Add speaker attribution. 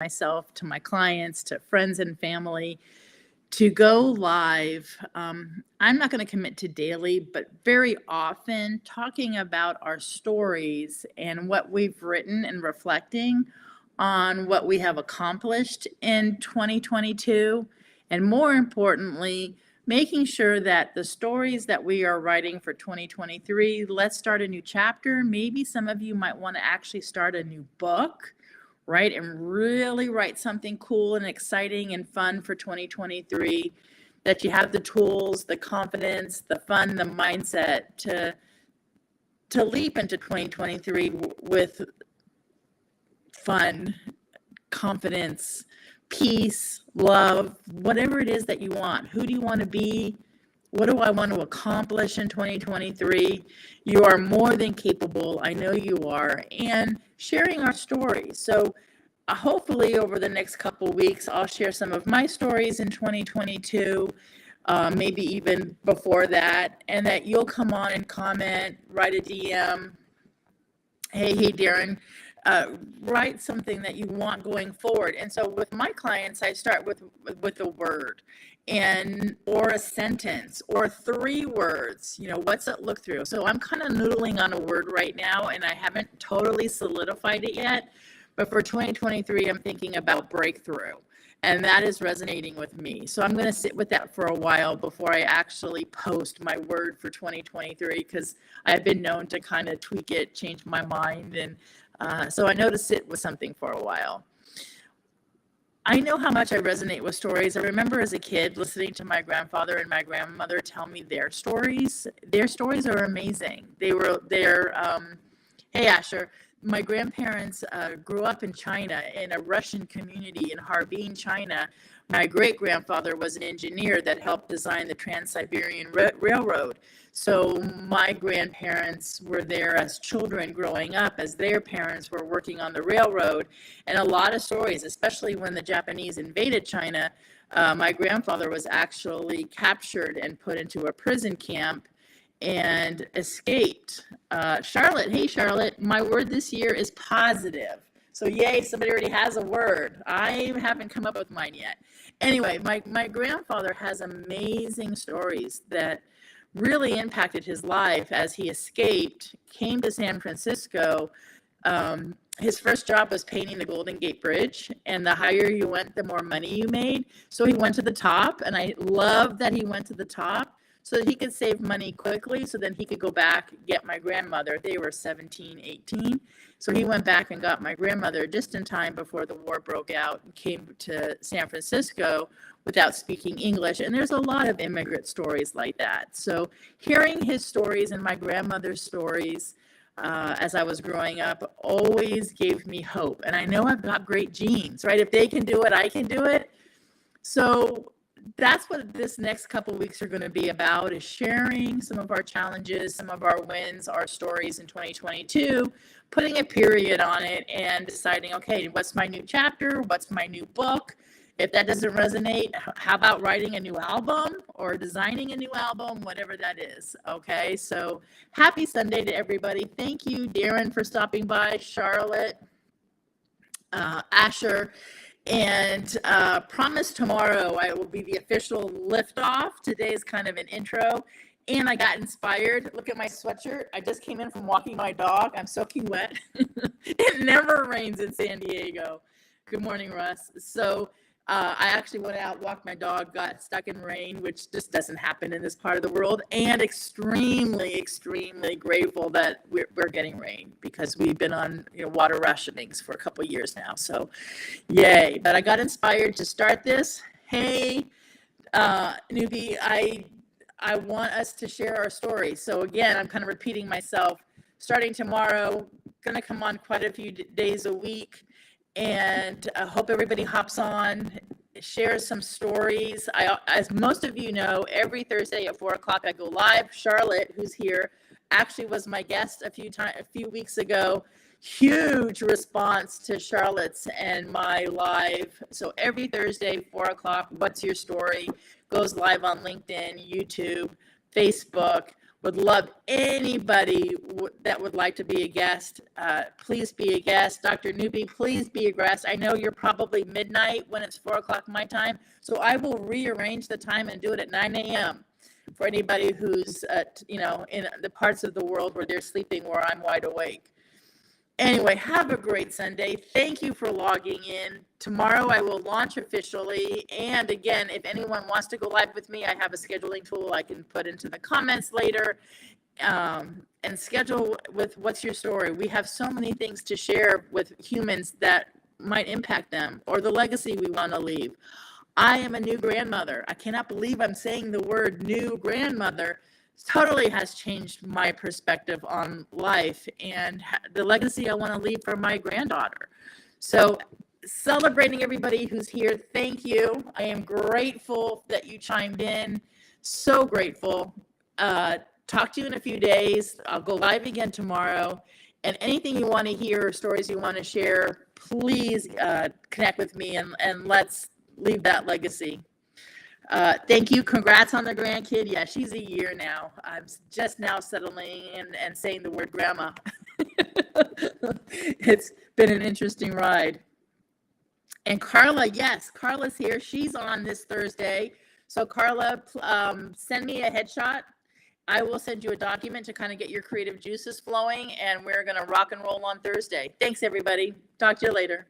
Speaker 1: myself, to my clients, to friends and family to go live. I'm not going to commit to daily, but very often talking about our stories and what we've written and reflecting on what we have accomplished in 2022. And more importantly, making sure that the stories that we are writing for 2023, let's start a new chapter. Maybe some of you might want to actually start a new book, right? And really write something cool and exciting and fun for 2023, that you have the tools, the confidence, the fun, the mindset to leap into 2023 with fun, confidence, peace, love, whatever it is that you want. Who do you want to be? What do I want to accomplish in 2023? You are more than capable. I know you are. And sharing our stories. So hopefully over the next couple weeks, I'll share some of my stories in 2022, maybe even before that, and that you'll come on and comment, write a DM. Hey, Darren, write something that you want going forward. And so with my clients, I start with a word and or a sentence or 3 words. What's it look through? So I'm kind of noodling on a word right now, and I haven't totally solidified it yet. But for 2023, I'm thinking about breakthrough, and that is resonating with me. So I'm going to sit with that for a while before I actually post my word for 2023, because I've been known to kind of tweak it, change my mind. And so I know to sit with something for a while. I know how much I resonate with stories. I remember as a kid listening to my grandfather and my grandmother tell me their stories. Their stories are amazing. Hey, Asher. My grandparents grew up in China, in a Russian community in Harbin, China. My great-grandfather was an engineer that helped design the Trans-Siberian Railroad. So my grandparents were there as children growing up, as their parents were working on the railroad. And a lot of stories, especially when the Japanese invaded China, my grandfather was actually captured and put into a prison camp and escaped. Charlotte, hey Charlotte, my word this year is positive. So yay, somebody already has a word. I haven't come up with mine yet. Anyway, my grandfather has amazing stories that really impacted his life as he escaped, came to San Francisco. His first job was painting the Golden Gate Bridge, and the higher you went, the more money you made. So he went to the top, and I love that he went to the top, so that he could save money quickly, so then he could go back, get my grandmother. They were 17, 18. So he went back and got my grandmother just in time before the war broke out, and came to San Francisco without speaking English. And there's a lot of immigrant stories like that. So hearing his stories and my grandmother's stories as I was growing up always gave me hope. And I know I've got great genes, right? If they can do it, I can do it. So that's what this next couple of weeks are going to be about, is sharing some of our challenges, some of our wins, our stories in 2022, putting a period on it and deciding, okay, what's my new chapter? What's my new book? If that doesn't resonate, how about writing a new album or designing a new album, whatever that is. Okay, so happy Sunday to everybody. Thank you, Darren, for stopping by, Charlotte, Asher. And promise tomorrow I will be the official liftoff. Today is kind of an intro. And I got inspired. Look at my sweatshirt. I just came in from walking my dog. I'm soaking wet. It never rains in San Diego. Good morning, Russ. So I actually went out, walked my dog, got stuck in rain, which just doesn't happen in this part of the world, and extremely, extremely grateful that we're getting rain, because we've been on water rationings for a couple of years now. So yay. But I got inspired to start this. Hey, newbie, I want us to share our story. So again, I'm kind of repeating myself. Starting tomorrow, going to come on quite a few days a week. And I hope everybody hops on, shares some stories. As most of you know, every Thursday at 4 o'clock I go live. Charlotte, who's here, actually was my guest a few weeks ago. Huge response to Charlotte's and my live. So every Thursday, 4 o'clock, What's Your Story? Goes live on LinkedIn, YouTube, Facebook. Would love anybody that would like to be a guest. Please be a guest. Dr. Newby, please be a guest. I know you're probably midnight when it's 4 o'clock my time, so I will rearrange the time and do it at 9 a.m. for anybody who's, in the parts of the world where they're sleeping, where I'm wide awake. Anyway, have a great Sunday. Thank you for logging in. Tomorrow I will launch officially. And again, if anyone wants to go live with me, I have a scheduling tool I can put into the comments later, and schedule with what's your story. We have so many things to share with humans that might impact them, or the legacy we want to leave. I am a new grandmother. I cannot believe I'm saying the word new grandmother. Totally has changed my perspective on life and the legacy I want to leave for my granddaughter. So celebrating everybody who's here. Thank you. I am grateful that you chimed in. So grateful. Talk to you in a few days. I'll go live again tomorrow. And anything you want to hear or stories you want to share, please connect with me and let's leave that legacy. Thank you. Congrats on the grandkid. Yeah, she's a year now. I'm just now settling in and saying the word grandma. It's been an interesting ride. And Carla, yes, Carla's here. She's on this Thursday. So Carla, send me a headshot. I will send you a document to kind of get your creative juices flowing, and we're going to rock and roll on Thursday. Thanks, everybody. Talk to you later.